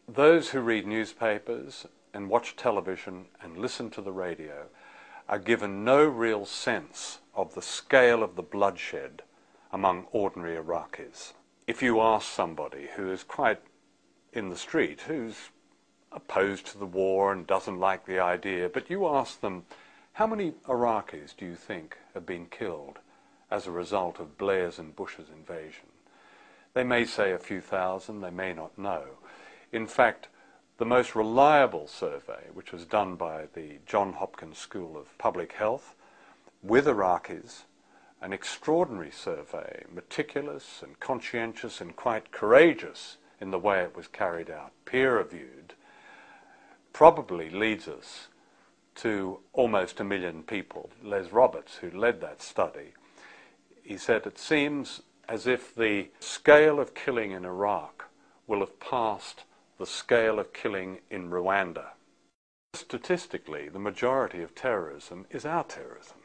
Those who read newspapers and watch television and listen to the radio are given no real sense of the scale of the bloodshed among ordinary Iraqis. If you ask somebody who is quite in the street, who's opposed to the war and doesn't like the idea, but you ask them, how many Iraqis do you think have been killed as a result of Blair's and Bush's invasion? They may say a few thousand, they may not know. In fact, the most reliable survey, which was done by the Johns Hopkins School of Public Health with Iraqis, an extraordinary survey, meticulous and conscientious and quite courageous in the way it was carried out, peer-reviewed, probably leads us to almost 1 million people. Les Roberts, who led that study, he said it seems as if the scale of killing in Iraq will have passed the scale of killing in Rwanda. Statistically, the majority of terrorism is our terrorism.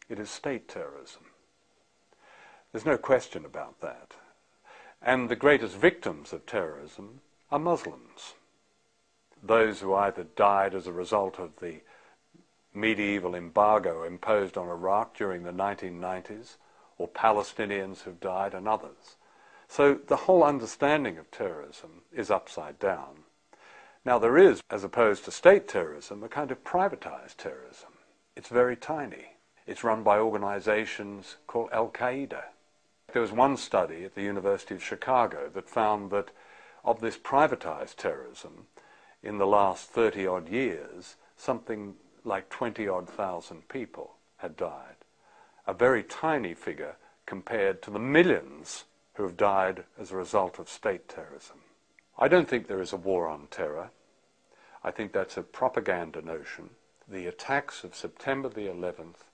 It is state terrorism. There's no question about that. And the greatest victims of terrorism are Muslims. Those who either died as a result of the medieval embargo imposed on Iraq during the 1990s, or Palestinians who've died, and others. So the whole understanding of terrorism is upside down. Now there is, as opposed to state terrorism, a kind of privatized terrorism. It's very tiny. It's run by organizations called Al-Qaeda. There was one study at the University of Chicago that found that of this privatized terrorism, in the last 30-odd years, something like 20-odd thousand people had died. A very tiny figure compared to the millions who have died as a result of state terrorism. I don't think there is a war on terror. I think that's a propaganda notion. The attacks of September the 11th